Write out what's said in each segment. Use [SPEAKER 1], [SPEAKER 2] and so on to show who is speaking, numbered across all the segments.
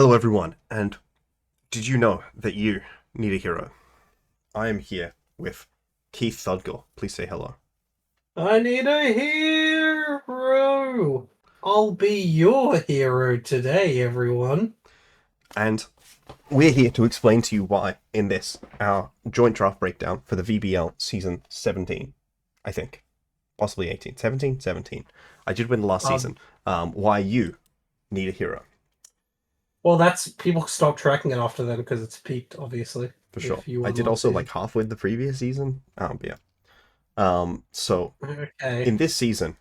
[SPEAKER 1] Hello everyone, and did you know that you need a hero? I am here with Keith Thudgor. Please say hello.
[SPEAKER 2] I need a hero. I'll be your hero today, everyone.
[SPEAKER 1] And we're here to explain to you why in this, our joint draft breakdown for the VBL Season 17, I think. Possibly 18. 17? 17. I did win the last
[SPEAKER 2] Um,
[SPEAKER 1] season. Why you need a hero,
[SPEAKER 2] well, that's people stop tracking it after then because it's peaked, obviously.
[SPEAKER 1] for sure.
[SPEAKER 2] If you
[SPEAKER 1] I
[SPEAKER 2] won
[SPEAKER 1] did
[SPEAKER 2] last
[SPEAKER 1] also
[SPEAKER 2] season.
[SPEAKER 1] like half win the previous season. Yeah. So
[SPEAKER 2] Okay.
[SPEAKER 1] in this season,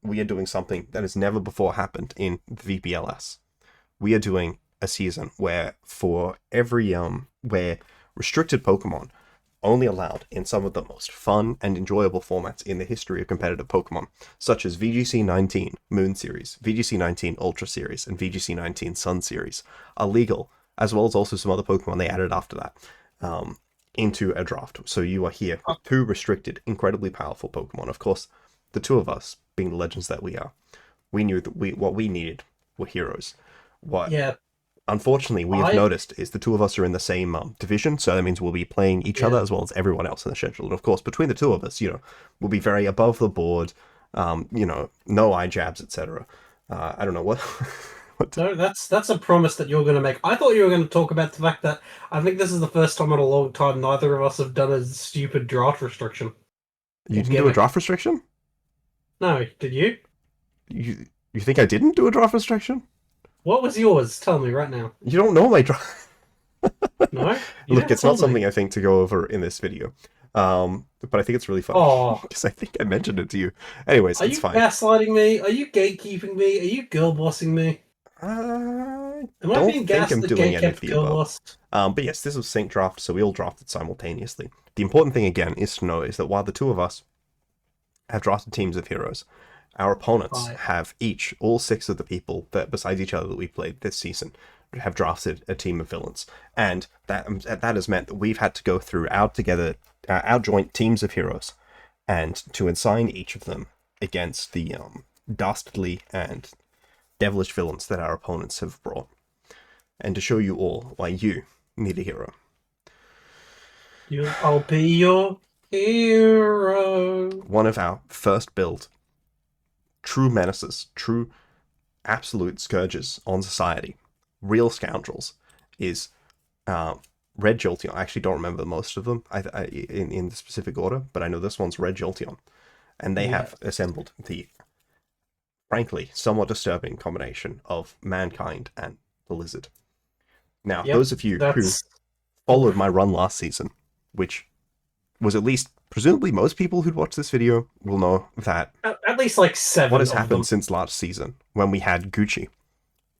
[SPEAKER 1] we are doing something that has never before happened in the VBLS. We are doing a season where for every where restricted Pokemon only allowed in some of the most fun and enjoyable formats in the history of competitive Pokemon, such as VGC 19 Moon Series, VGC 19 Ultra Series, and VGC 19 Sun Series, are legal, as well as also some other Pokemon they added after that, into a draft. So you are here
[SPEAKER 2] Uh,
[SPEAKER 1] with two restricted, incredibly powerful Pokemon. Of course, the two of us, being the legends that we are, we knew that what we needed were heroes. What
[SPEAKER 2] yeah,
[SPEAKER 1] unfortunately we have
[SPEAKER 2] I
[SPEAKER 1] noticed is the two of us are in the same division, so that means we'll be playing each other
[SPEAKER 2] yeah.
[SPEAKER 1] as well as everyone else in the schedule. And of course, between the two of us, we'll be very above the board. No eye jabs, etc. I don't know what. what to,
[SPEAKER 2] No, that's a promise that you're going to make. I thought you were going to talk about the fact that I think this is the first time in a long time neither of us have done a stupid draft restriction
[SPEAKER 1] you
[SPEAKER 2] or
[SPEAKER 1] didn't do a
[SPEAKER 2] gimmick.
[SPEAKER 1] draft restriction?
[SPEAKER 2] No, did you?
[SPEAKER 1] You think I didn't do a draft restriction?
[SPEAKER 2] What was yours? Tell me right now.
[SPEAKER 1] You don't know my draft.
[SPEAKER 2] No, you
[SPEAKER 1] Look,
[SPEAKER 2] never
[SPEAKER 1] it's not
[SPEAKER 2] told me.
[SPEAKER 1] something I think to go over in this video. But I think it's really funny
[SPEAKER 2] Oh,
[SPEAKER 1] because I think I mentioned it to you. Anyways,
[SPEAKER 2] are
[SPEAKER 1] it's
[SPEAKER 2] you
[SPEAKER 1] fine.
[SPEAKER 2] gaslighting me? Are you gatekeeping me? Are you girl bossing me?
[SPEAKER 1] I
[SPEAKER 2] Am I
[SPEAKER 1] don't
[SPEAKER 2] being
[SPEAKER 1] think I'm doing any of
[SPEAKER 2] gatekept,
[SPEAKER 1] the
[SPEAKER 2] girl
[SPEAKER 1] above.
[SPEAKER 2] bossed?
[SPEAKER 1] But yes, this was sync draft, so we all drafted simultaneously. The important thing again is to know is that while the two of us have drafted teams of heroes, our opponents
[SPEAKER 2] Right.
[SPEAKER 1] have each, all six of the people that besides each other that we played this season, have drafted a team of villains, and that has meant that we've had to go through our joint teams of heroes, and to assign each of them against the dastardly and devilish villains that our opponents have brought, and to show you all why you need a hero.
[SPEAKER 2] I'll be your hero.
[SPEAKER 1] One of our first build true menaces, true absolute scourges on society, real scoundrels, is uh, Red Jolteon. I actually don't remember most of them in the specific order, but I know this one's Red Jolteon. And they
[SPEAKER 2] Yeah.
[SPEAKER 1] have assembled the, frankly, somewhat disturbing combination of mankind and the lizard. Now,
[SPEAKER 2] Yep.
[SPEAKER 1] those of you who
[SPEAKER 2] That's
[SPEAKER 1] followed
[SPEAKER 2] oof.
[SPEAKER 1] my run last season, which was at least presumably most people who'd watch this video will know that
[SPEAKER 2] At least like
[SPEAKER 1] what
[SPEAKER 2] seven
[SPEAKER 1] has
[SPEAKER 2] of
[SPEAKER 1] happened
[SPEAKER 2] them.
[SPEAKER 1] since last season when we had Gucci,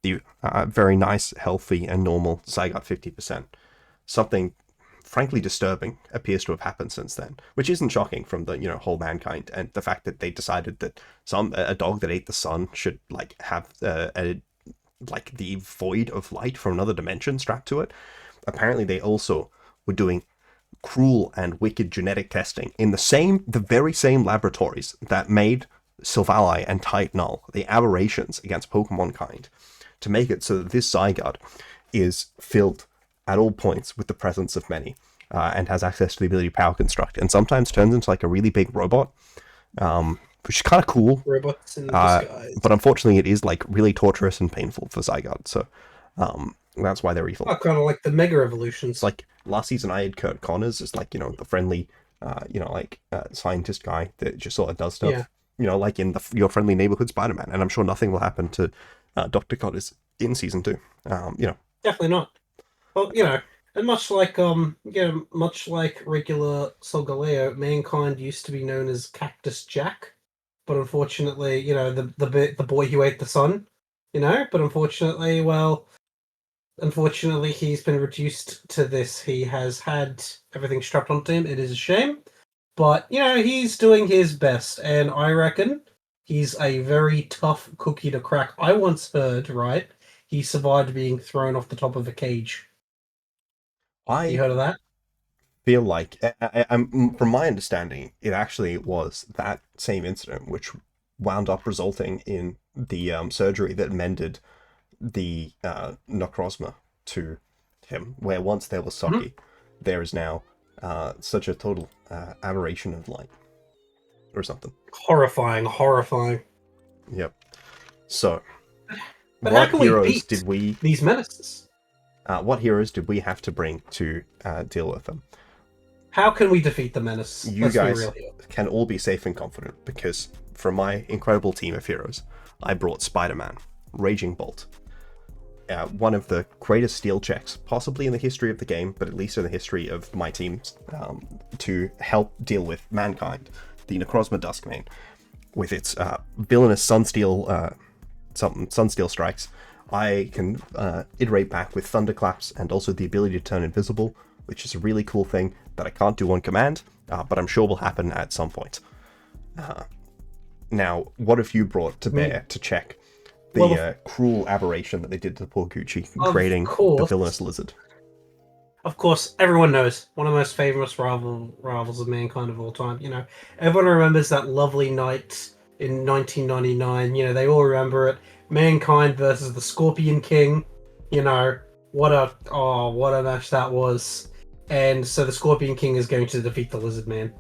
[SPEAKER 1] the very nice, healthy, and normal Zygot 50%. Something frankly disturbing appears to have happened since then, which isn't shocking from the whole mankind and the fact that they decided that a dog that ate the sun should like have like the void of light from another dimension strapped to it. Apparently, they also were doing cruel and wicked genetic testing in the very same laboratories that made Silvally and Titanol the aberrations against Pokemon kind, to make it so that this Zygarde is filled at all points with the presence of many, and has access to the ability to power construct, and sometimes turns into like a really big robot, which is kind of cool.
[SPEAKER 2] Robots in
[SPEAKER 1] Uh,
[SPEAKER 2] disguise.
[SPEAKER 1] but unfortunately, it is like really torturous and painful for Zygarde, so that's why they're evil.
[SPEAKER 2] Oh, kind of like the Mega
[SPEAKER 1] It's
[SPEAKER 2] Evolutions.
[SPEAKER 1] like last season I had Kurt Connors as like the friendly, scientist guy that just sort of does
[SPEAKER 2] Yeah,
[SPEAKER 1] stuff. Like in your friendly neighborhood Spider-Man, and I'm sure nothing will happen to Doctor Connors in season two.
[SPEAKER 2] definitely not. Well, and much like regular Solgaleo, mankind used to be known as Cactus Jack, but unfortunately, the boy who ate the sun, but unfortunately, he's been reduced to this. He has had everything strapped onto him. It is a shame, but he's doing his best, and I reckon he's a very tough cookie to crack. I once heard, right, he survived being thrown off the top of a cage. You
[SPEAKER 1] I
[SPEAKER 2] heard of that?
[SPEAKER 1] feel like I'm from my understanding, it actually was that same incident which wound up resulting in the surgery that mended the Necrozma to him, where once there was Saki, there is now such a total aberration of light or something.
[SPEAKER 2] Horrifying, horrifying.
[SPEAKER 1] Yep. So,
[SPEAKER 2] But how
[SPEAKER 1] what
[SPEAKER 2] can we
[SPEAKER 1] heroes
[SPEAKER 2] beat
[SPEAKER 1] did we?
[SPEAKER 2] these menaces?
[SPEAKER 1] What heroes did we have to bring to deal with them?
[SPEAKER 2] How can we defeat the menace?
[SPEAKER 1] You
[SPEAKER 2] Let's be
[SPEAKER 1] guys
[SPEAKER 2] real here.
[SPEAKER 1] can all be safe and confident because from my incredible team of heroes, I brought Spiderman, Raging Bolt, one of the greatest steal checks, possibly in the history of the game, but at least in the history of my teams, to help deal with Mankind, the Necrozma Duskmane, with its villainous Sunsteel strikes. I can iterate back with Thunderclaps and also the ability to turn invisible, which is a really cool thing that I can't do on command, but I'm sure will happen at some point. Now, what have you brought to bear to check the cruel aberration that they did to poor Gucci, creating the villainous lizard?
[SPEAKER 2] Of course, everyone knows one of the most famous rivals of mankind of all time. You know, everyone remembers that lovely night in 1999. You know, they all remember it. Mankind versus the Scorpion King. You know, what a match that was. And so the Scorpion King is going to defeat the Lizard Man.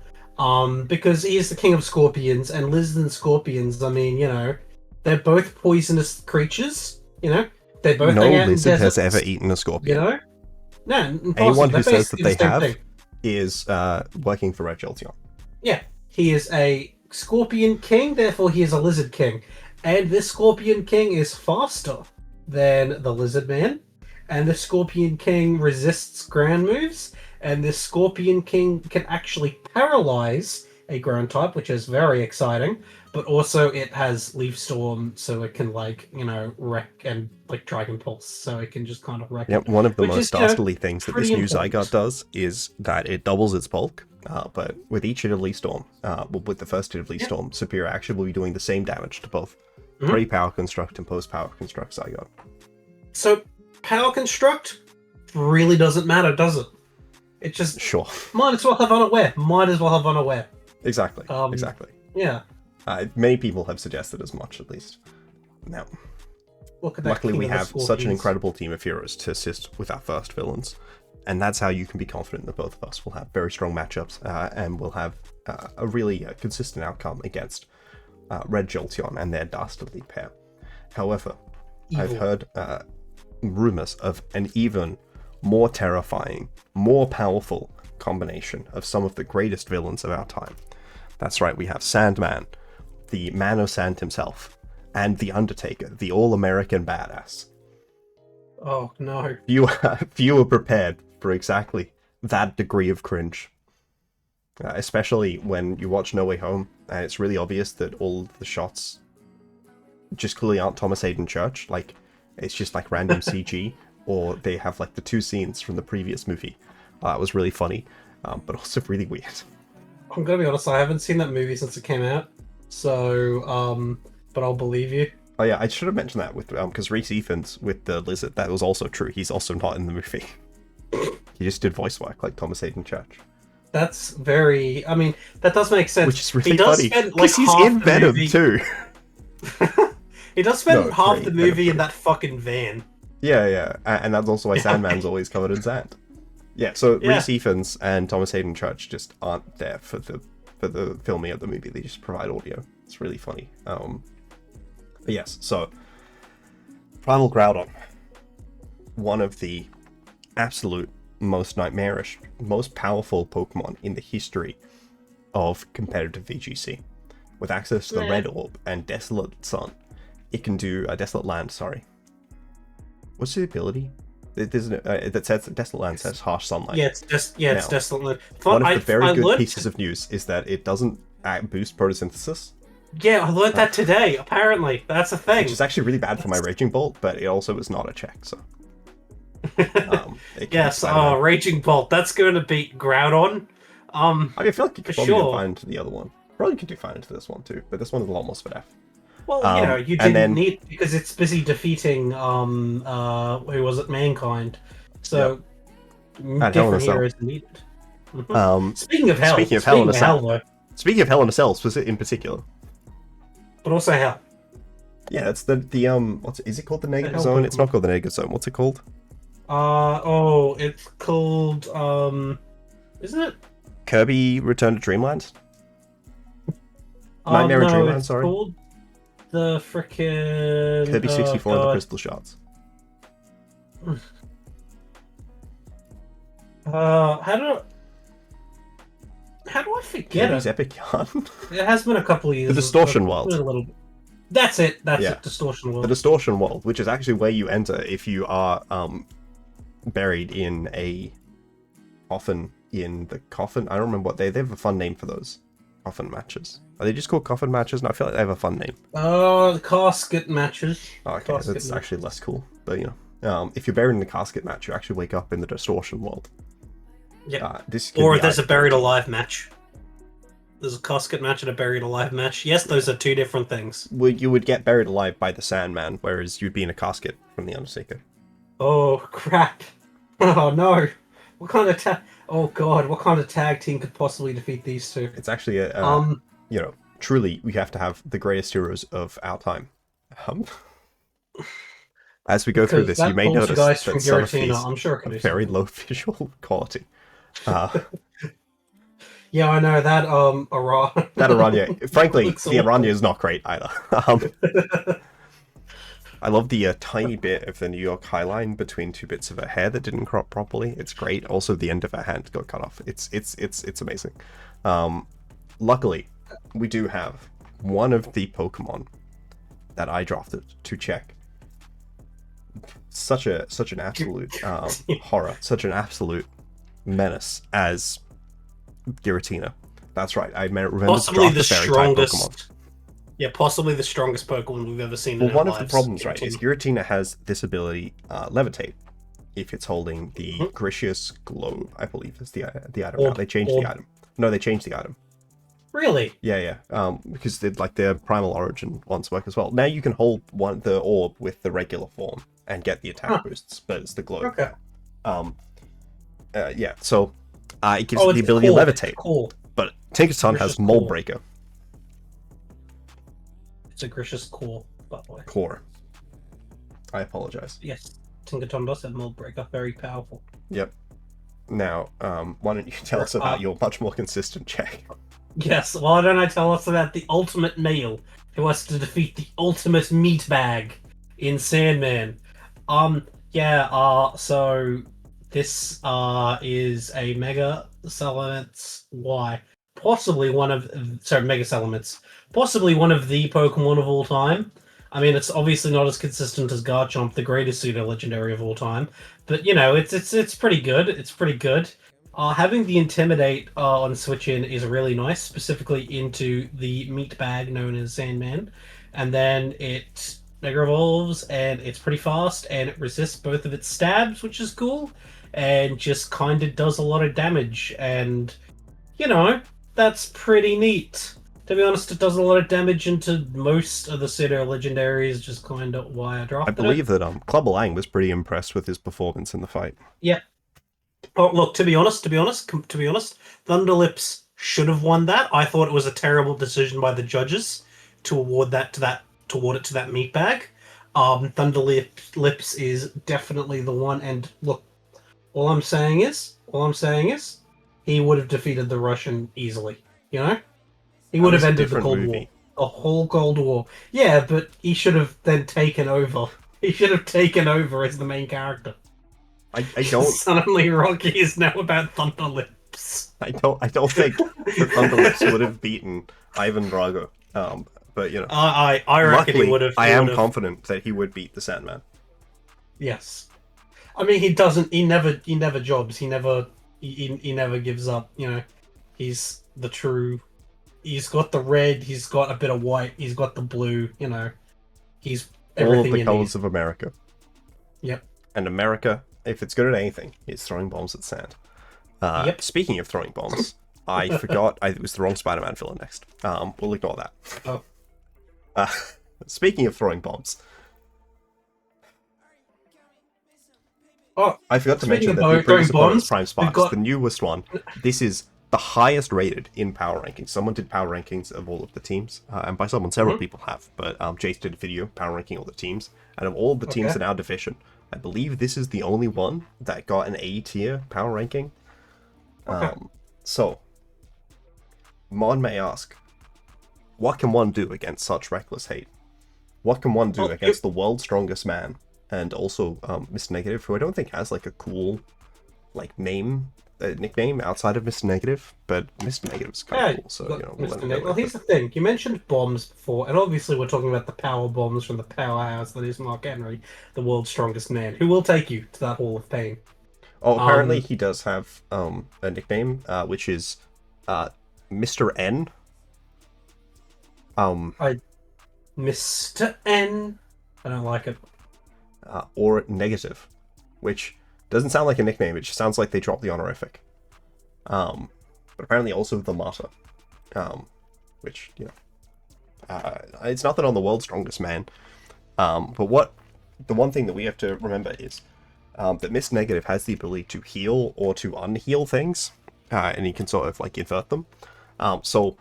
[SPEAKER 2] Because he is the king of scorpions, and lizards and scorpions, I mean, you know, they're both poisonous creatures, you know? They both
[SPEAKER 1] no
[SPEAKER 2] hang out
[SPEAKER 1] lizard
[SPEAKER 2] in
[SPEAKER 1] has
[SPEAKER 2] deserts,
[SPEAKER 1] ever eaten a scorpion.
[SPEAKER 2] you know? No, impossible.
[SPEAKER 1] Anyone who
[SPEAKER 2] They're
[SPEAKER 1] says that
[SPEAKER 2] basically
[SPEAKER 1] they
[SPEAKER 2] the same
[SPEAKER 1] have
[SPEAKER 2] thing.
[SPEAKER 1] is working for Red Jolteon.
[SPEAKER 2] Yeah, he is a scorpion king, therefore he is a lizard king. And this scorpion king is faster than the lizard man, and the scorpion king resists ground moves, and this Scorpion King can actually paralyze a ground type, which is very exciting, but also it has Leaf Storm, so it can, like, you know, wreck, and, like, Dragon Pulse, so it can just kind of wreck it.
[SPEAKER 1] One of the
[SPEAKER 2] Which
[SPEAKER 1] most
[SPEAKER 2] is, you know,
[SPEAKER 1] dastardly things that this
[SPEAKER 2] pretty
[SPEAKER 1] new
[SPEAKER 2] important.
[SPEAKER 1] Zygarde does is that it doubles its bulk, but with each hit of Leaf Storm, with the first hit of Leaf Storm, Superior Action will be doing the same damage to both pre-Power Construct and post-Power Construct Zygarde.
[SPEAKER 2] So, Power Construct really doesn't matter, does it? It just might as well have Unaware. Might as well have Unaware.
[SPEAKER 1] Exactly. Exactly.
[SPEAKER 2] Yeah.
[SPEAKER 1] Many people have suggested as much, at least. Now, luckily we have such an incredible team of heroes to assist with our first villains, and that's how you can be confident that both of us will have very strong matchups and will have a really consistent outcome against Red Jolteon and their dastardly pair. However, I've heard rumors of an even more terrifying, more powerful combination of some of the greatest villains of our time. That's right, we have Sandman, the Man of Sand himself, and the Undertaker, the all-American badass.
[SPEAKER 2] Oh, no.
[SPEAKER 1] Few are prepared for exactly that degree of cringe. Especially when you watch No Way Home, and it's really obvious that all of the shots just clearly aren't Thomas Hayden Church. Like, it's just like random CG, or they have like the two scenes from the previous movie. It was really funny, but also really weird.
[SPEAKER 2] I'm gonna be honest, I haven't seen that movie since it came out, so, but I'll believe you.
[SPEAKER 1] Oh yeah, I should have mentioned that with, because Reese Evans with the lizard, that was also true. He's also not in the movie. He just did voice work like Thomas Hayden Church.
[SPEAKER 2] That's very, I mean, that does make sense.
[SPEAKER 1] Which is really funny, because he's in Venom too.
[SPEAKER 2] He does spend half the movie in that fucking van.
[SPEAKER 1] Yeah, and that's also why Sandman's always covered in sand. Yeah, so Reese Evans and Thomas Hayden Church just aren't there for the filming of the movie. They just provide audio. It's really funny. But yes, so Primal Groudon, one of the absolute most nightmarish, most powerful Pokemon in the history of competitive VGC. With access to the Red Orb and Desolate Sun, it can do Desolate Land. Sorry, what's the ability? That says Desolate Land says harsh sunlight.
[SPEAKER 2] Yeah, it's Desolate Land.
[SPEAKER 1] One of the very good pieces of news is that it doesn't boost photosynthesis.
[SPEAKER 2] Yeah, I learned that today. Apparently, that's a thing.
[SPEAKER 1] Which is actually really bad for my Raging Bolt, but it also is not a check. So.
[SPEAKER 2] Yes, Raging Bolt. That's going to beat Groudon.
[SPEAKER 1] I feel like you could probably do fine into the other one. Probably could do fine into this one too, but this one is a lot more SPDF.
[SPEAKER 2] Well, you know, you didn't need, because it's busy defeating who was it, Mankind. So different heroes needed. Speaking of Hell in a Cell,
[SPEAKER 1] Speaking of Hell in a Cell, in particular.
[SPEAKER 2] But also Hell.
[SPEAKER 1] Yeah, it's the is it called the Negative
[SPEAKER 2] hell
[SPEAKER 1] Zone? It's
[SPEAKER 2] Pokemon?
[SPEAKER 1] not called the Negative Zone. What's it called?
[SPEAKER 2] It's called isn't it?
[SPEAKER 1] Kirby Return to Dreamland? Nightmare in
[SPEAKER 2] No,
[SPEAKER 1] Dreamland,
[SPEAKER 2] it's
[SPEAKER 1] sorry.
[SPEAKER 2] called the frickin'
[SPEAKER 1] Kirby 64 and the Crystal Shards.
[SPEAKER 2] How do I forget
[SPEAKER 1] Kirby's
[SPEAKER 2] it?
[SPEAKER 1] Epic Yarn.
[SPEAKER 2] It has been a couple of years.
[SPEAKER 1] The Distortion
[SPEAKER 2] It's
[SPEAKER 1] World.
[SPEAKER 2] been a little bit. That's it. That's
[SPEAKER 1] Yeah.
[SPEAKER 2] it. Distortion
[SPEAKER 1] The
[SPEAKER 2] World.
[SPEAKER 1] Distortion World, which is actually where you enter if you are buried in a coffin in the coffin. I don't remember what they have a fun name for those coffin matches. Are they just called coffin matches? No, I feel like they have a fun name.
[SPEAKER 2] The casket matches.
[SPEAKER 1] Oh, okay, that's actually less cool. But you know, if you're buried in the casket match, you actually wake up in the Distortion World.
[SPEAKER 2] Yeah.
[SPEAKER 1] This
[SPEAKER 2] Or there's a buried alive match. There's a casket match and a buried alive match. Yes, those are two different things.
[SPEAKER 1] You would get buried alive by the Sandman, whereas you'd be in a casket from the Undertaker.
[SPEAKER 2] Oh crap! Oh no! What kind of Oh god! What kind of tag team could possibly defeat these two?
[SPEAKER 1] It's actually you know, truly, we have to have the greatest heroes of our time. As we go through this, you may notice that some of these
[SPEAKER 2] I'm sure it can
[SPEAKER 1] are
[SPEAKER 2] do
[SPEAKER 1] very
[SPEAKER 2] something.
[SPEAKER 1] low visual quality.
[SPEAKER 2] Yeah, I know that.
[SPEAKER 1] That Aranya, frankly,
[SPEAKER 2] Looks
[SPEAKER 1] the
[SPEAKER 2] awful.
[SPEAKER 1] Aranya is not great either. I love the tiny bit of the New York High line between two bits of her hair that didn't crop properly. It's great. Also, the end of her hand got cut off. It's amazing. Luckily, we do have one of the Pokemon that I drafted to check. Such an absolute horror, such an absolute menace as Giratina. That's right. I remember
[SPEAKER 2] Possibly
[SPEAKER 1] to
[SPEAKER 2] the
[SPEAKER 1] draft the fairy type Pokemon.
[SPEAKER 2] strongest. Yeah, possibly the strongest Pokemon we've ever seen.
[SPEAKER 1] Well,
[SPEAKER 2] in
[SPEAKER 1] one
[SPEAKER 2] our
[SPEAKER 1] of the
[SPEAKER 2] lives.
[SPEAKER 1] problems, right, is Giratina has this ability, Levitate, if it's holding the Gricius Globe, I believe is the item. Now. They changed the item. No, they changed the item.
[SPEAKER 2] Really?
[SPEAKER 1] Yeah. Because their Primal Origin ones work as well. Now you can hold the orb with the regular form and get the attack boosts, but it's the globe.
[SPEAKER 2] Okay.
[SPEAKER 1] Yeah. So it gives you the ability to levitate.
[SPEAKER 2] Cool.
[SPEAKER 1] But Tinkerton has Mold Breaker.
[SPEAKER 2] It's a Gricious Core, by the way.
[SPEAKER 1] Core. I apologize.
[SPEAKER 2] Yes, Tinkerton does have Mold Breaker. Very powerful.
[SPEAKER 1] Yep. Now, why don't you tell us about your much more consistent check?
[SPEAKER 2] Yes, why don't I tell us about the ultimate male who has to defeat the ultimate meatbag in Sandman? So this is a Mega Salamence Y. Possibly one of Mega Salamence. Possibly one of the Pokemon of all time. I mean, it's obviously not as consistent as Garchomp, the greatest pseudo legendary of all time, but you know, it's pretty good. It's pretty good. Having the Intimidate on Switch In is really nice, specifically into the meat bag known as Sandman, and then it Mega Evolves, and it's pretty fast, and it resists both of its stabs, which is cool, and just kind of does a lot of damage, and you know, that's pretty neat. To be honest, it does a lot of damage into most of the pseudo legendaries, just kind of why I drafted it.
[SPEAKER 1] I believe that Clubber Lang was pretty impressed with his performance in the fight.
[SPEAKER 2] Yeah. Oh, look, to be honest, Thunderlips should have won that. I thought it was a terrible decision by the judges to award it to that meatbag. Thunderlips is definitely the one. And look, all I'm saying is, he would have defeated the Russian easily. You know, he would have ended the Cold War, the whole Cold War. Yeah, but he should have then taken over. He should have taken over as the main character.
[SPEAKER 1] I don't.
[SPEAKER 2] Suddenly, Rocky is now about Thunderlips.
[SPEAKER 1] I don't think the Thunderlips would have beaten Ivan Drago. But you know,
[SPEAKER 2] I reckon
[SPEAKER 1] luckily,
[SPEAKER 2] he would have.
[SPEAKER 1] I am confident that he would beat the Sandman.
[SPEAKER 2] Yes, I mean he doesn't. He never jobs. He never gives up. You know, he's the true. He's got the red. He's got a bit of white. He's got the blue. You know, he's everything.
[SPEAKER 1] All of the
[SPEAKER 2] you
[SPEAKER 1] colors
[SPEAKER 2] need.
[SPEAKER 1] of America.
[SPEAKER 2] Yep.
[SPEAKER 1] And America, if it's good at anything, it's throwing bombs at sand.
[SPEAKER 2] Yep.
[SPEAKER 1] Speaking of throwing bombs, I forgot it was the wrong Spider-Man villain next. We'll ignore that.
[SPEAKER 2] Oh.
[SPEAKER 1] Speaking of throwing bombs,
[SPEAKER 2] Oh,
[SPEAKER 1] I forgot to mention that the
[SPEAKER 2] throwing
[SPEAKER 1] previous opponent's
[SPEAKER 2] bombs,
[SPEAKER 1] Prime Sparks, the newest one. This is the highest rated in power rankings. Someone did power rankings of all of the teams, and by someone, several people have. But Jace did a video power ranking all the teams, and of all of the teams in our division, I believe this is the only one that got an A tier power ranking. So, one may ask, what can one do against such reckless hate? What can one do against the world's strongest man, and also Mr. Negative, who I don't think has like a cool like nickname outside of Mr. Negative, but Mr. Negative's kind of cool, so you know.
[SPEAKER 2] Well, here's the thing: you mentioned bombs before, and obviously we're talking about the power bombs from the powerhouse that is Mark Henry, the world's strongest man, who will take you to that Hall of Pain.
[SPEAKER 1] Oh, apparently he does have a nickname, which is Mr. N.
[SPEAKER 2] Mr. N. I don't like it.
[SPEAKER 1] Or Negative, which doesn't sound like a nickname. It just sounds like they dropped the honorific. But apparently also the Martyr, which, you know, it's nothing on the world's strongest man. But the one thing that we have to remember is that Mr. Negative has the ability to heal or to unheal things, and he can sort of like invert them. So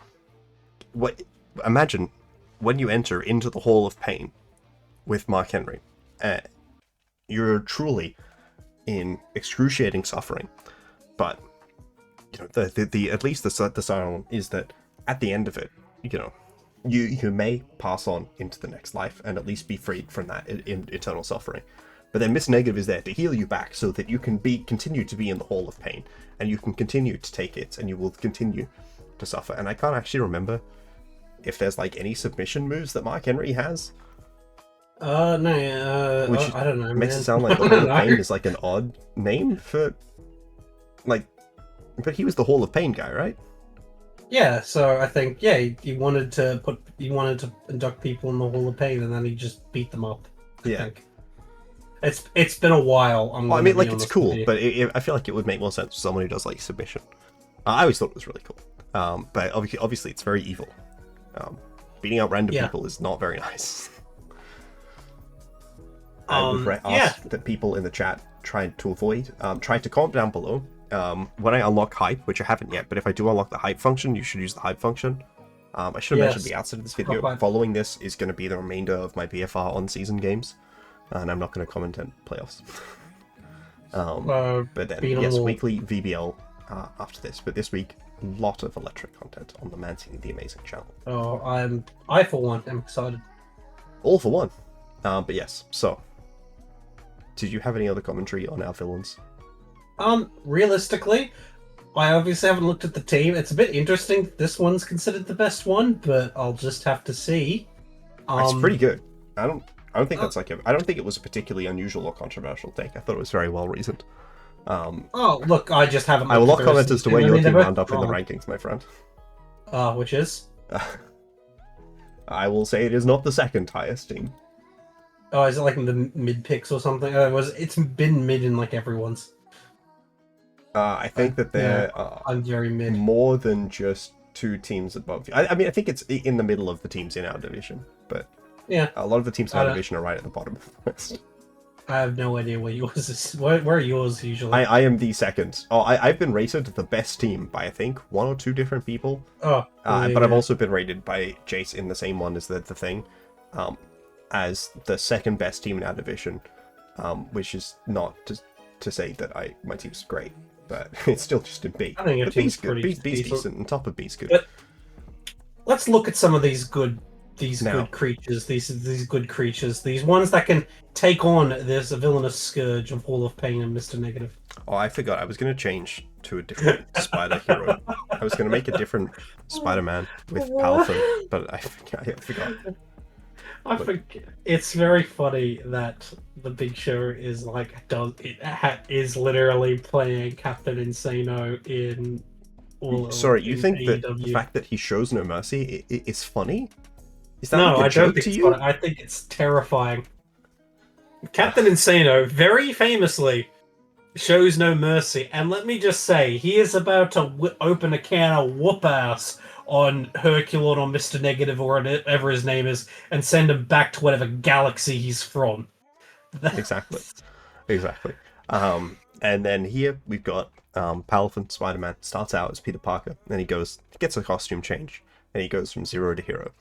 [SPEAKER 1] imagine when you enter into the Hall of Pain with Mark Henry, you're truly in excruciating suffering, but you know the at least the sign is that at the end of it, you know, you may pass on into the next life and at least be freed from that in eternal suffering. But then Miss Negative is there to heal you back so that you can continue to be in the Hall of Pain, and you can continue to take it, and you will continue to suffer. And I can't actually remember if there's like any submission moves that Mark Henry has.
[SPEAKER 2] No,
[SPEAKER 1] which
[SPEAKER 2] I don't know.
[SPEAKER 1] Makes
[SPEAKER 2] man.
[SPEAKER 1] it sound like the Hall of Pain is like an odd name for, like, but he was the Hall of Pain guy, right?
[SPEAKER 2] Yeah, so I think he wanted to induct people in the Hall of Pain, and then he just beat them up. I think. It's been a while.
[SPEAKER 1] I mean, like, it's cool, but I feel like it would make more sense for someone who does like submission. I always thought it was really cool, but obviously it's very evil. Beating out random people is not very nice. I would ask that people in the chat try to avoid. Try to comment down below. When I unlock hype, which I haven't yet, but if I do unlock the hype function, you should use the hype function. I should have mentioned the outset of this video. Following this is going to be the remainder of my BFR on season games, and I'm not going to comment on playoffs. But then, yes, weekly VBL after this. But this week, a lot of electric content on the Mancini the Amazing channel.
[SPEAKER 2] Oh, I for one am excited.
[SPEAKER 1] All for one. But yes, so did you have any other commentary on our villains?
[SPEAKER 2] Realistically, I obviously haven't looked at the team. It's a bit interesting. This one's considered the best one, but I'll just have to see.
[SPEAKER 1] It's pretty good. I don't think that's like I don't think it was a particularly unusual or controversial take. I thought it was very well reasoned.
[SPEAKER 2] Oh, look, I just haven't.
[SPEAKER 1] I will not comment as to where your team wound up in the rankings, my friend.
[SPEAKER 2] Which is?
[SPEAKER 1] I will say it is not the second highest team.
[SPEAKER 2] Oh, is it like in the mid picks or something? It's been mid in like everyone's.
[SPEAKER 1] I think that there
[SPEAKER 2] I'm very mid.
[SPEAKER 1] More than just two teams above you. I mean, I think it's in the middle of the teams in our division, but
[SPEAKER 2] yeah,
[SPEAKER 1] a lot of the teams in our division are right at the bottom of the list.
[SPEAKER 2] I have no idea where yours is. Where are yours usually?
[SPEAKER 1] I am the second. Oh, I've been rated the best team by I think one or two different people.
[SPEAKER 2] Oh,
[SPEAKER 1] but I've also been rated by Jace in the same one as the thing, as the second best team in our division, which is not to say that my team's great, but it's still just in B.
[SPEAKER 2] I think your team's
[SPEAKER 1] good.
[SPEAKER 2] B's
[SPEAKER 1] decent, and top of B's good.
[SPEAKER 2] But let's look at some of these good creatures, these good creatures, these ones that can take on this villainous scourge of Hall of Pain and Mr. Negative.
[SPEAKER 1] Oh, I forgot. I was going to change to a different spider hero. I was going to make a different Spiderman with Palafin, but I forgot.
[SPEAKER 2] I forget. It's very funny that the Big Show is like is literally playing Captain Insano in.
[SPEAKER 1] Sorry, you think that the fact that he shows no mercy is funny? Is that
[SPEAKER 2] no,
[SPEAKER 1] like a
[SPEAKER 2] I
[SPEAKER 1] joke
[SPEAKER 2] don't think
[SPEAKER 1] to
[SPEAKER 2] it's
[SPEAKER 1] you?
[SPEAKER 2] funny. I think it's terrifying. Captain Insano very famously shows no mercy, and let me just say, he is about to open a can of whoop ass on Herculon or Mr. Negative or whatever his name is, and send him back to whatever galaxy he's from.
[SPEAKER 1] Exactly. And then here we've got Palafin, Spider-Man, starts out as Peter Parker, and he gets a costume change, and he goes from zero to hero.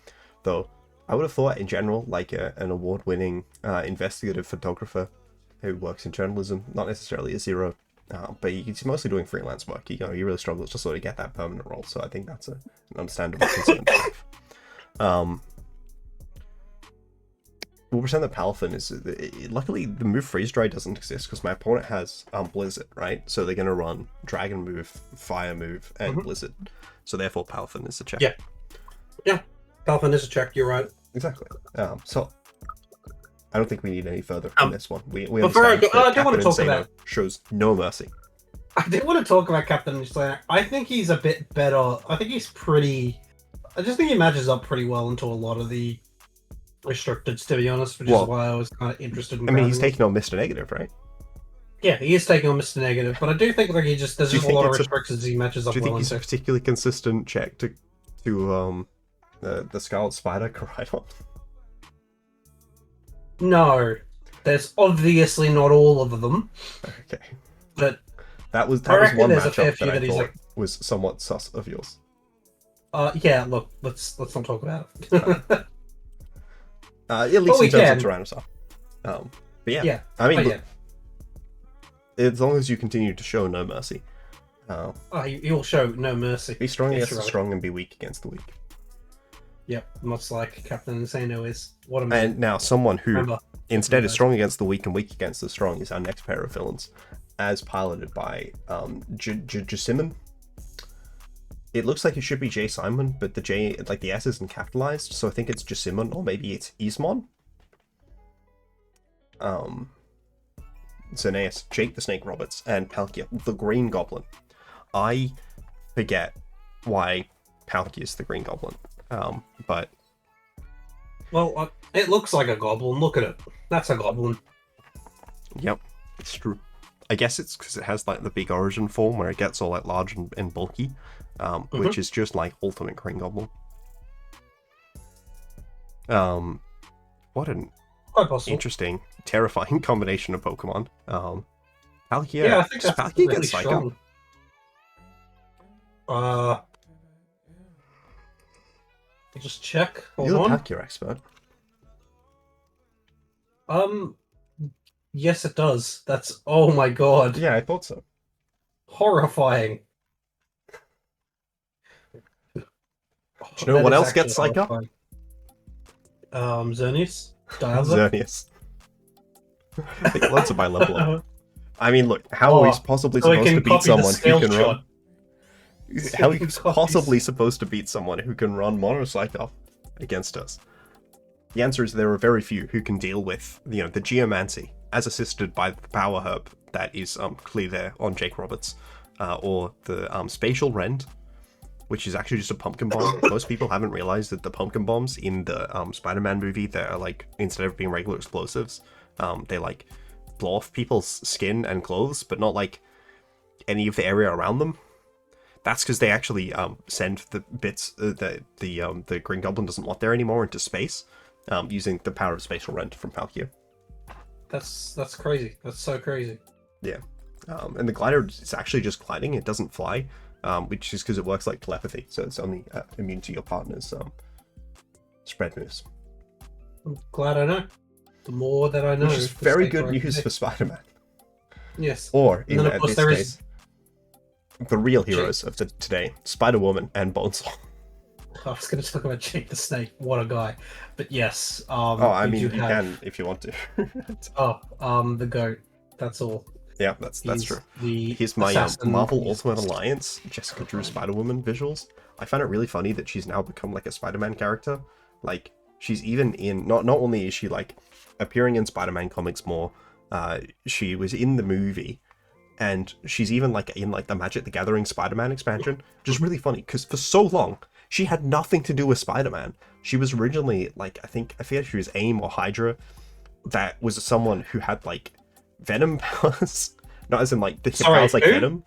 [SPEAKER 1] Though, I would have thought in general, like an award-winning investigative photographer who works in journalism, not necessarily a zero, but he's mostly doing freelance work. He really struggles to sort of get that permanent role, so I think that's an understandable concern. We'll pretend that Palafin is... luckily, the move Freeze Dry doesn't exist, because my opponent has Blizzard, right? So they're going to run Dragon move, Fire move, and Blizzard. So therefore, Palafin is a check.
[SPEAKER 2] Yeah, Palafin is a check, you're right.
[SPEAKER 1] Exactly. So, I don't think we need any further on this one. We
[SPEAKER 2] before I go, I do want to talk
[SPEAKER 1] Insano
[SPEAKER 2] about...
[SPEAKER 1] shows no mercy.
[SPEAKER 2] I did want to talk about Captain Insano. I think he's a bit better. I think he's pretty... I just think he matches up pretty well into a lot of the restricteds, to be honest, which is why I was kind of interested in...
[SPEAKER 1] I mean, he's taking on Mr. Negative, right?
[SPEAKER 2] Yeah, he is taking on Mr. Negative, but I do think like there's just a lot of restrictions he matches up well.
[SPEAKER 1] Do you think he's a particularly consistent check to the Scarlet Spider Corridor?
[SPEAKER 2] No, there's obviously not all of them.
[SPEAKER 1] Okay,
[SPEAKER 2] but
[SPEAKER 1] that was one matchup that I thought was somewhat sus of yours.
[SPEAKER 2] Yeah. Look, let's not talk about it.
[SPEAKER 1] At least in terms of Tyrannosaur. But yeah. I mean, look, as long as you continue to show no mercy.
[SPEAKER 2] He will show no mercy.
[SPEAKER 1] Be strong against the strong and be weak against the weak.
[SPEAKER 2] Yep, much like Captain Insano is. What a man.
[SPEAKER 1] And now someone who instead is strong against the weak and weak against the strong is our next pair of villains, as piloted by Jsimon. It looks like it should be J. Simon, but the J, like the S isn't capitalized, so I think it's Jsimon, or maybe it's Ismon. Xenaeus, Jake the Snake Roberts, and Palkia, the Green Goblin. I forget why Palkia is the Green Goblin. But...
[SPEAKER 2] Well, it looks like a goblin. Look at it. That's a goblin.
[SPEAKER 1] Yep, it's true. I guess it's because it has like the big origin form where it gets all like large and bulky, which is just like ultimate Green Goblin. What an interesting, terrifying combination of Pokemon. Palkia,
[SPEAKER 2] yeah, I think that's
[SPEAKER 1] Palkia
[SPEAKER 2] really
[SPEAKER 1] gets Psycho.
[SPEAKER 2] Just check. Hold
[SPEAKER 1] You're
[SPEAKER 2] on.
[SPEAKER 1] the Palkia expert.
[SPEAKER 2] Yes, it does. That's... Oh my god.
[SPEAKER 1] Yeah, I thought so.
[SPEAKER 2] Horrifying.
[SPEAKER 1] Do you know what else gets Psycho?
[SPEAKER 2] Xerneas? Dialga?
[SPEAKER 1] Xerneas. I think lots of my level up. I mean, look, how are we possibly supposed to beat someone who can run? How are you possibly supposed to beat someone who can run Monocyclops against us? The answer is there are very few who can deal with, the Geomancy, as assisted by the Power Herb that is clear there on Jake Roberts, or the Spatial Rend, which is actually just a pumpkin bomb. Most people haven't realized that the pumpkin bombs in the Spider-Man movie that are like, instead of being regular explosives, they like blow off people's skin and clothes, but not like any of the area around them. That's because they actually send the bits that the Green Goblin doesn't want there anymore into space, using the power of Spatial Rend from Palkia.
[SPEAKER 2] That's crazy. That's so crazy.
[SPEAKER 1] Yeah, and the glider is actually just gliding; it doesn't fly, which is because it works like telepathy, so it's only immune to your partner's spread moves.
[SPEAKER 2] I'm glad I know. The more that I know,
[SPEAKER 1] which is very good news for Spider-Man.
[SPEAKER 2] Yes.
[SPEAKER 1] Or in this case, the real heroes of today: Spider-Woman and Bonesaw.
[SPEAKER 2] I was going to talk about Jake the Snake. What a guy! But yes.
[SPEAKER 1] I mean, you can if you want to.
[SPEAKER 2] The goat. That's all.
[SPEAKER 1] Yeah, that's true. Here's my Marvel Ultimate Alliance Jessica Drew Spider-Woman visuals. I find it really funny that she's now become like a Spider-Man character. Like, she's even in not only is she like appearing in Spider-Man comics more, she was in the movie, and she's even like in like the Magic the Gathering Spider-Man expansion. Just really funny because for so long she had nothing to do with Spider-Man. She was originally like, I forget if she was AIM or Hydra. That was someone who had like Venom powers, not as in like the powers like Venom,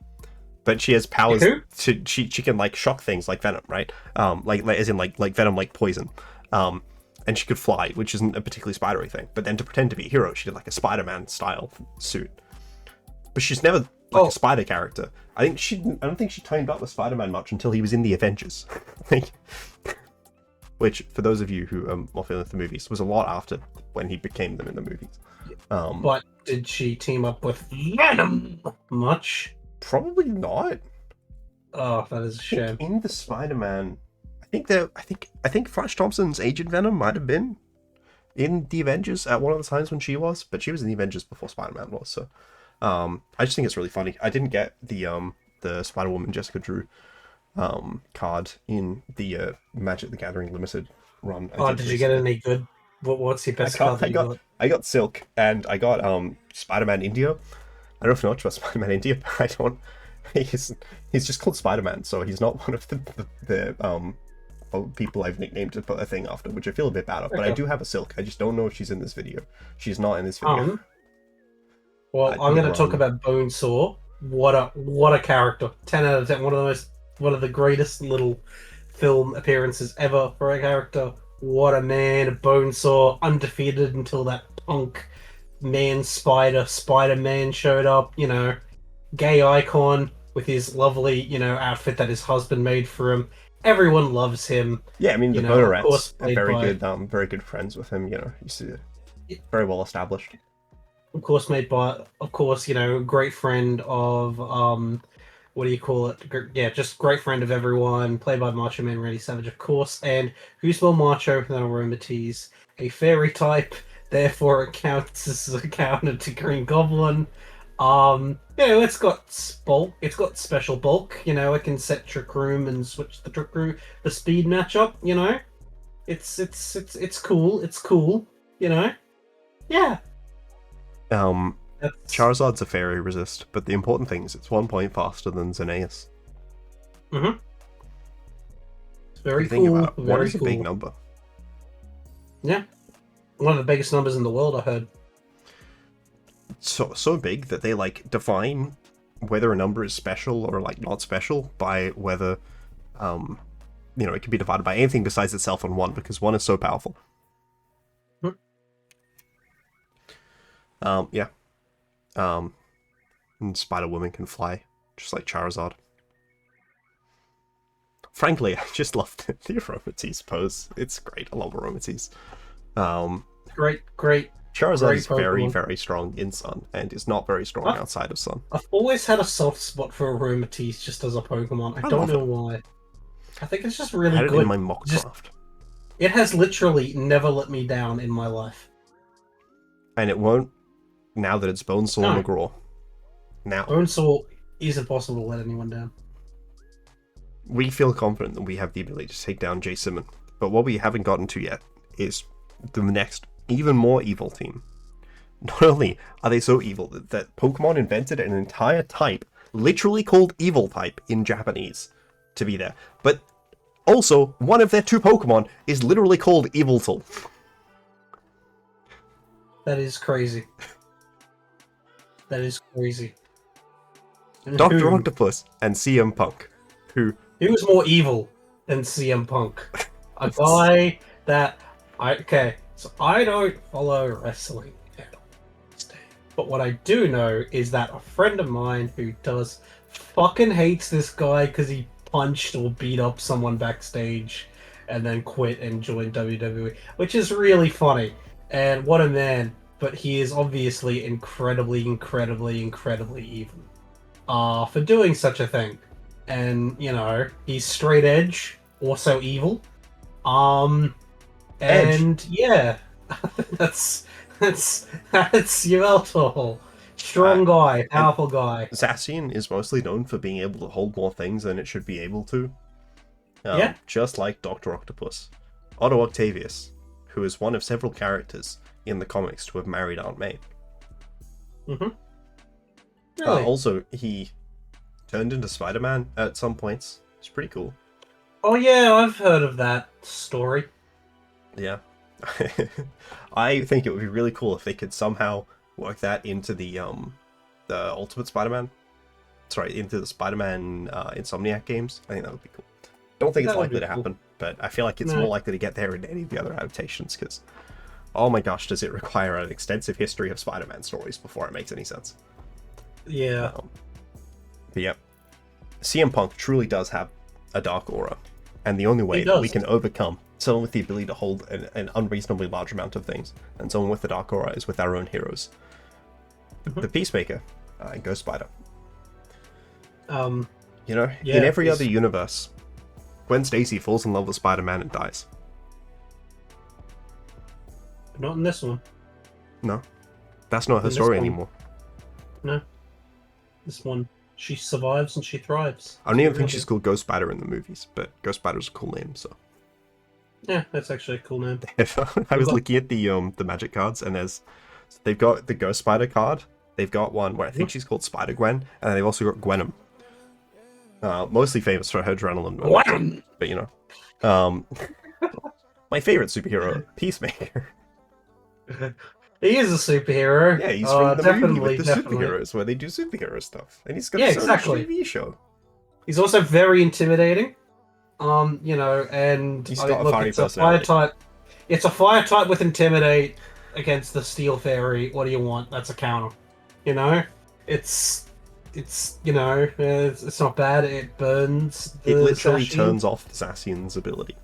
[SPEAKER 1] but she has powers to she can like shock things like Venom, right? Like as in like Venom, like poison. And she could fly, which isn't a particularly spidery thing. But then to pretend to be a hero, she did like a Spider-Man style suit. but she's never like a Spider character. I don't think she teamed up with Spider-Man much until he was in the Avengers. Like, which, for those of you who are more familiar with the movies, was a lot after when he became them in the movies.
[SPEAKER 2] But did she team up with Venom much?
[SPEAKER 1] Probably not.
[SPEAKER 2] Oh, that is a shame.
[SPEAKER 1] In the Spider-Man, I think Flash Thompson's Agent Venom might have been in the Avengers at one of the times when she was, but she was in the Avengers before Spider-Man was. So, I just think it's really funny. I didn't get the Spider-Woman Jessica Drew card in the Magic the Gathering Limited run.
[SPEAKER 2] Did you get any good? What's your best card that you got?
[SPEAKER 1] I got Silk, and I got Spider-Man Indio. I don't know if you know much about Spider-Man India, but I don't. He's just called Spider-Man, so he's not one of the people I've nicknamed to put a thing after, which I feel a bit bad of. But I do have a Silk. I just don't know if she's in this video. She's not in this video.
[SPEAKER 2] Well, I'm going to talk about Bonesaw. What a character! 10 out of 10. One of the greatest little film appearances ever for a character. What a man! Bonesaw, undefeated until that punk man Spider-Man showed up. You know, gay icon with his lovely, outfit that his husband made for him. Everyone loves him.
[SPEAKER 1] Yeah, I mean, the Bonerets are very good friends with him. You see, very well established.
[SPEAKER 2] Of course, great friend of what do you call it? Yeah, just great friend of everyone. Played by Macho Man Randy Savage, of course. And who's more macho than Aromatisse? A fairy type, therefore it counts as a counter to Green Goblin. It's got bulk. It's got special bulk. It can set Trick Room and switch the Trick Room, the speed matchup. It's cool. It's cool. Yeah.
[SPEAKER 1] Charizard's a fairy resist, but the important thing is it's 1 point faster than Xerneas.
[SPEAKER 2] Mm-hmm. It's very
[SPEAKER 1] cool.
[SPEAKER 2] Think
[SPEAKER 1] about it. What is a big number?
[SPEAKER 2] Yeah. One of the biggest numbers in the world, I heard.
[SPEAKER 1] So big that they define whether a number is special or not special by whether it can be divided by anything besides itself on 1, because 1 is so powerful. Yeah. And Spider-Woman can fly, just like Charizard. Frankly, I just love the Aromatisse pose. It's great. I love Aromatisse.
[SPEAKER 2] Great.
[SPEAKER 1] Charizard is very, very strong in Sun, and is not very strong outside of Sun.
[SPEAKER 2] I've always had a soft spot for Aromatisse just as a Pokemon. I don't know why. I think it's just really
[SPEAKER 1] I had
[SPEAKER 2] good.
[SPEAKER 1] it in my mock draft.
[SPEAKER 2] It has literally never let me down in my life.
[SPEAKER 1] And it won't now that it's Bonesaw and McGraw. Now.
[SPEAKER 2] Bonesaw isn't possible to let anyone down.
[SPEAKER 1] We feel confident that we have the ability to take down Jay Simon, but what we haven't gotten to yet is the next, even more evil team. Not only are they so evil that Pokemon invented an entire type, literally called Evil Type in Japanese, to be there, but also one of their 2 Pokemon is literally called Eviltal.
[SPEAKER 2] That is crazy. That is crazy.
[SPEAKER 1] Dr. Octopus and CM Punk, who
[SPEAKER 2] was more evil than CM Punk. A guy that so I don't follow wrestling at all, but what I do know is that a friend of mine who does fucking hates this guy because he punched or beat up someone backstage and then quit and joined WWE, which is really funny. And what a man. But he is obviously incredibly, incredibly, incredibly evil for doing such a thing. And, he's straight edge, also evil. And yeah, that's Yveltal. Strong guy, powerful guy.
[SPEAKER 1] Zacian is mostly known for being able to hold more things than it should be able to.
[SPEAKER 2] Yeah.
[SPEAKER 1] Just like Dr. Octopus. Otto Octavius, who is one of several characters in the comics to have married Aunt May.
[SPEAKER 2] Mm-hmm. Really?
[SPEAKER 1] Also, he turned into Spider-Man at some points. It's pretty cool.
[SPEAKER 2] Oh yeah, I've heard of that story.
[SPEAKER 1] Yeah. I think it would be really cool if they could somehow work that into the Ultimate Spider-Man. Sorry, into the Spider-Man Insomniac games. I think that would be cool. Don't think it's likely to happen, but I feel like it's more likely to get there in any of the other adaptations, because oh my gosh, does it require an extensive history of Spider-Man stories before it makes any sense.
[SPEAKER 2] Yeah.
[SPEAKER 1] But yeah, CM Punk truly does have a dark aura, and the only way that we can overcome someone with the ability to hold an unreasonably large amount of things, and someone with the dark aura, is with our own heroes. The Peacemaker, and Ghost Spider. You know, in every other universe, Gwen Stacy falls in love with Spider-Man and dies.
[SPEAKER 2] Not in this one.
[SPEAKER 1] No, that's not her story anymore.
[SPEAKER 2] No, this one, she survives and she thrives.
[SPEAKER 1] I don't even think she's called Ghost Spider in the movies, but Ghost Spider's a cool name, so.
[SPEAKER 2] Yeah, that's actually a cool name.
[SPEAKER 1] I was looking at the magic cards, and they've got the Ghost Spider card. They've got one where I think she's called Spider Gwen, and then they've also got Gwenom. Mostly famous for her adrenaline moment, but you know, my favorite superhero, Peacemaker.
[SPEAKER 2] He is a superhero.
[SPEAKER 1] Yeah, he's from the movie with the superheroes where they do superhero stuff, and he's got his own TV show.
[SPEAKER 2] He's also very intimidating. You know, and
[SPEAKER 1] he's got a fiery personality.
[SPEAKER 2] It's a fire type with intimidate against the steel fairy. What do you want? That's a counter. You know, it's you know, it's not bad. It burns.
[SPEAKER 1] It literally turns off Zacian's ability.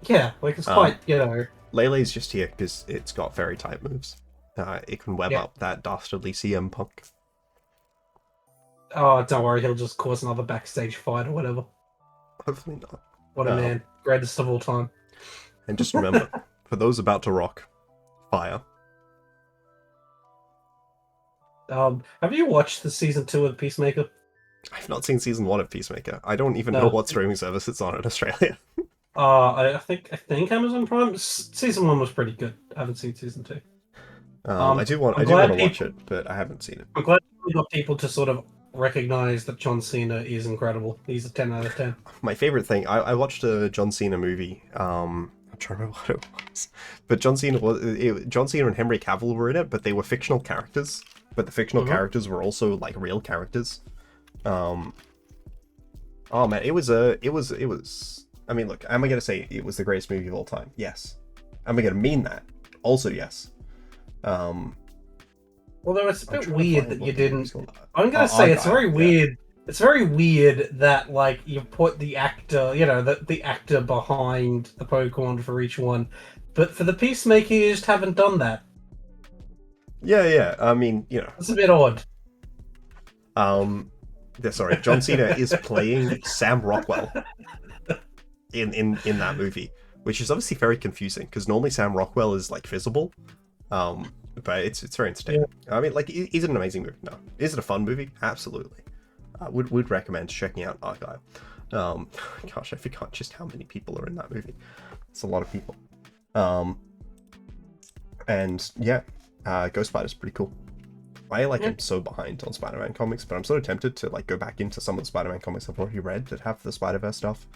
[SPEAKER 2] Yeah, like it's quite, you know.
[SPEAKER 1] Lele's just here because it's got fairy type moves. It can web up that dastardly CM Punk.
[SPEAKER 2] Oh, don't worry, he'll just cause another backstage fight or whatever.
[SPEAKER 1] Hopefully not.
[SPEAKER 2] What a man. Greatest of all time.
[SPEAKER 1] And just remember, for those about to rock, fire.
[SPEAKER 2] Have you watched the season 2 of Peacemaker?
[SPEAKER 1] I've not seen season 1 of Peacemaker. I don't even know what streaming service it's on in Australia.
[SPEAKER 2] I think Amazon Prime. Season 1 was pretty good. I haven't seen season 2.
[SPEAKER 1] I do want to watch it, but I haven't seen it.
[SPEAKER 2] I'm glad we got people to sort of recognize that John Cena is incredible. He's a 10 out of 10.
[SPEAKER 1] My favorite thing, I watched a John Cena movie. I'm trying to remember what it was, but John Cena and Henry Cavill were in it, but they were fictional characters. But the fictional characters were also like real characters. Oh man, it was. I mean, look, am I gonna say it was the greatest movie of all time? Yes. Am I gonna mean that? Also, yes.
[SPEAKER 2] Although it's a bit weird that you didn't. I'm gonna say it's very weird. It's very weird that like you put the actor, you know, the actor behind the Pokemon for each one, but for the Peacemaker you just haven't done that.
[SPEAKER 1] Yeah. I mean, you know,
[SPEAKER 2] it's a bit odd.
[SPEAKER 1] Sorry, John Cena is playing Sam Rockwell in that movie, which is obviously very confusing because normally Sam Rockwell is like visible. But it's very entertaining. Yeah. I mean, like, is it an amazing movie? No. Is it a fun movie? Absolutely. Would recommend checking out Argyle. Gosh, I forgot just how many people are in that movie. It's a lot of people. And yeah, Ghost Spider's pretty cool. I am so behind on Spider-Man comics, but I'm sort of tempted to like go back into some of the Spider-Man comics I've already read that have the Spider-Verse stuff.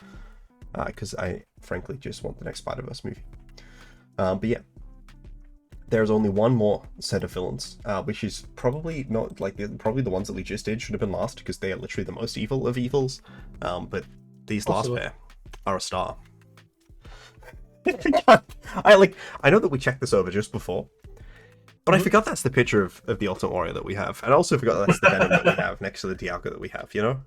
[SPEAKER 1] Because I frankly just want the next Spider-Verse movie. But yeah. There's only one more set of villains, which is probably not probably the ones that we just did should have been last because they are literally the most evil of evils. But these last pair are a star. I know that we checked this over just before, but I forgot that's the picture of the Ultimate Warrior that we have, and I also forgot that's the Venom that we have next to the Dialga that we have. You know?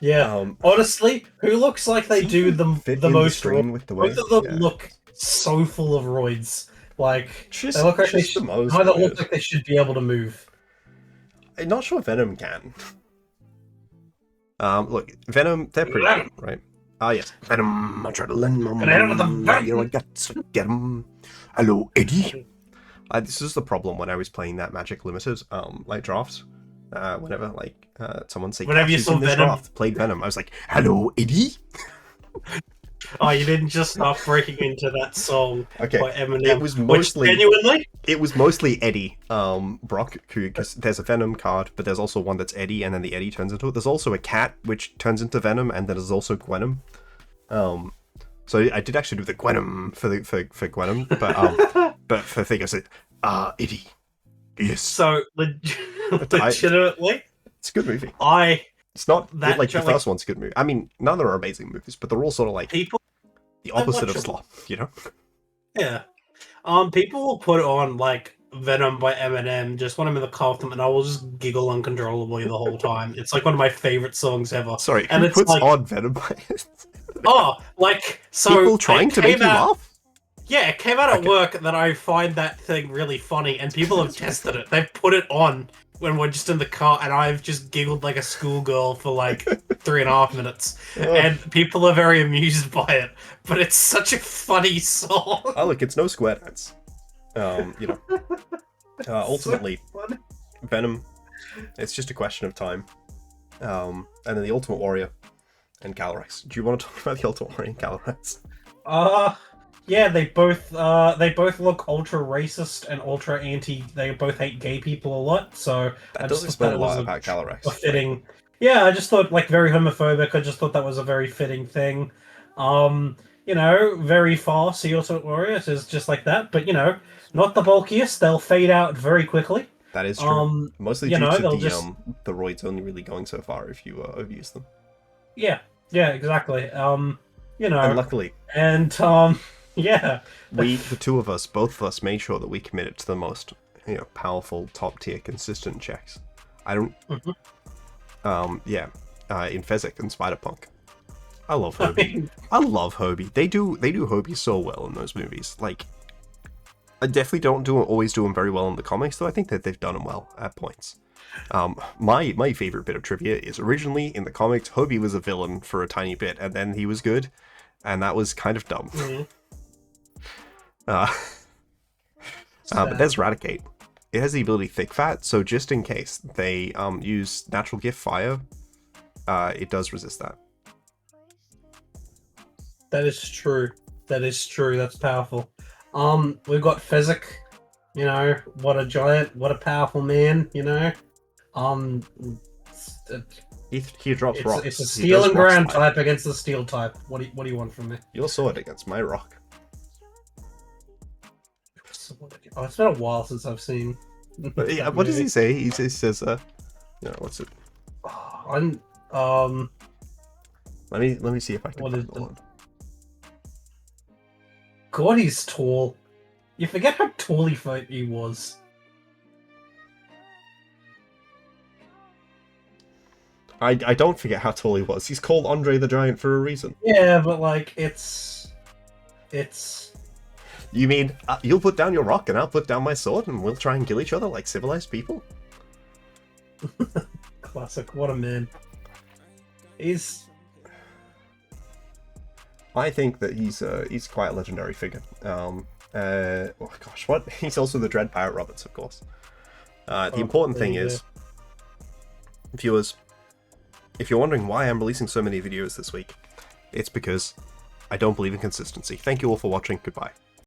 [SPEAKER 2] Yeah. Honestly, who looks like they do the most?
[SPEAKER 1] Both
[SPEAKER 2] of them look so full of roids. Like,
[SPEAKER 1] just,
[SPEAKER 2] they look like
[SPEAKER 1] look
[SPEAKER 2] like they should be able to move.
[SPEAKER 1] I'm not sure Venom can. Look, Venom, they're pretty good, right? Ah, yes. Venom, I try to lend my you know, I got to get him. Hello, Eddie. This is the problem when I was playing that Magic Limited, like, draft. Whenever, like, someone say,
[SPEAKER 2] whenever you saw Venom,
[SPEAKER 1] draft, played Venom, I was like, hello, Eddie.
[SPEAKER 2] Oh, you didn't just start breaking into that song by Eminem.
[SPEAKER 1] It was mostly
[SPEAKER 2] genuinely.
[SPEAKER 1] It was mostly Eddie, Brock, because there's a Venom card, but there's also one that's Eddie, and then the Eddie turns into it. There's also a cat which turns into Venom, and then there's also Gwenom. So I did actually do the Gwenom for Gwenom, but for thing I said, Eddie, yes.
[SPEAKER 2] So legitimately,
[SPEAKER 1] it's a good movie. It's not
[SPEAKER 2] that
[SPEAKER 1] like the first one's a good movie. I mean, none of them are amazing movies, but they're all sort of like the opposite of sloth, you know?
[SPEAKER 2] Yeah. People will put on like Venom by Eminem just when I'm in the car with them, and I will just giggle uncontrollably the whole time. It's like one of my favorite songs ever.
[SPEAKER 1] Sorry,
[SPEAKER 2] And
[SPEAKER 1] who
[SPEAKER 2] it's
[SPEAKER 1] puts
[SPEAKER 2] like,
[SPEAKER 1] on Venom?
[SPEAKER 2] oh, like, so
[SPEAKER 1] People trying
[SPEAKER 2] it
[SPEAKER 1] to make
[SPEAKER 2] came
[SPEAKER 1] you
[SPEAKER 2] out.
[SPEAKER 1] laugh?
[SPEAKER 2] Yeah, it came out at
[SPEAKER 1] Okay.
[SPEAKER 2] work that I find that thing really funny, and people have tested it. They've put it on when we're just in the car, and I've just giggled like a schoolgirl for like 3.5 minutes. And people are very amused by it, but it's such a funny song.
[SPEAKER 1] Oh, look, it's no square dance. You know, ultimately,
[SPEAKER 2] So funny.
[SPEAKER 1] Venom, it's just a question of time. And then the Ultimate Warrior and Calyrex. Do you want to talk about the Ultimate Warrior and Calyrex?
[SPEAKER 2] Yeah, they both look ultra racist and ultra anti. They both hate gay people a lot. So
[SPEAKER 1] That
[SPEAKER 2] I
[SPEAKER 1] does
[SPEAKER 2] just thought
[SPEAKER 1] explain
[SPEAKER 2] that
[SPEAKER 1] a
[SPEAKER 2] was
[SPEAKER 1] lot about Calyrex.
[SPEAKER 2] a fitting. Yeah, I just thought like very homophobic. I just thought that was a very fitting thing. You know, very fast. The Ultimate Warriors is just like that, but you know, not the bulkiest. They'll fade out very quickly.
[SPEAKER 1] That is true. Mostly
[SPEAKER 2] You
[SPEAKER 1] due
[SPEAKER 2] know,
[SPEAKER 1] to
[SPEAKER 2] they'll just
[SPEAKER 1] the roids only really going so far if you overuse them.
[SPEAKER 2] yeah, exactly. You
[SPEAKER 1] And
[SPEAKER 2] know,
[SPEAKER 1] luckily,
[SPEAKER 2] and yeah,
[SPEAKER 1] the two of us, both of us, made sure that we committed to the most, powerful, top tier, consistent checks. I don't. In Fezzik and Spider-Punk. I love Hobie. I love Hobie. They do Hobie so well in those movies. Like, I definitely don't always do them very well in the comics, though I think that they've done them well at points. My favorite bit of trivia is originally in the comics, Hobie was a villain for a tiny bit, and then he was good, and that was kind of dumb. But there's Raticate. It has the ability Thick Fat, so just in case they use Natural Gift Fire, it does resist that.
[SPEAKER 2] that is true. That is true. That's powerful. We've got Fezzik. You know, what a giant, what a powerful man. You know,
[SPEAKER 1] He drops rocks.
[SPEAKER 2] it's a
[SPEAKER 1] He
[SPEAKER 2] steel
[SPEAKER 1] does
[SPEAKER 2] and
[SPEAKER 1] rock
[SPEAKER 2] ground
[SPEAKER 1] slide.
[SPEAKER 2] type against the steel type. What do you want from me?
[SPEAKER 1] Your sword against my rock.
[SPEAKER 2] Oh, it's been a while since I've seen.
[SPEAKER 1] But yeah, what does he say? He says, what's it? Let me see if I can
[SPEAKER 2] What
[SPEAKER 1] find
[SPEAKER 2] is
[SPEAKER 1] the one.
[SPEAKER 2] God, he's tall. You forget how tall he was.
[SPEAKER 1] I don't forget how tall he was. He's called Andre the Giant for a reason.
[SPEAKER 2] Yeah, but like it's.
[SPEAKER 1] You mean you'll put down your rock and I'll put down my sword and we'll try and kill each other like civilized people?
[SPEAKER 2] Classic. What a man.
[SPEAKER 1] I think that he's quite a legendary figure. Oh gosh, what? He's also the Dread Pirate Roberts, of course. The important thing is, viewers, if you're wondering why I'm releasing so many videos this week, it's because I don't believe in consistency. Thank you all for watching. Goodbye.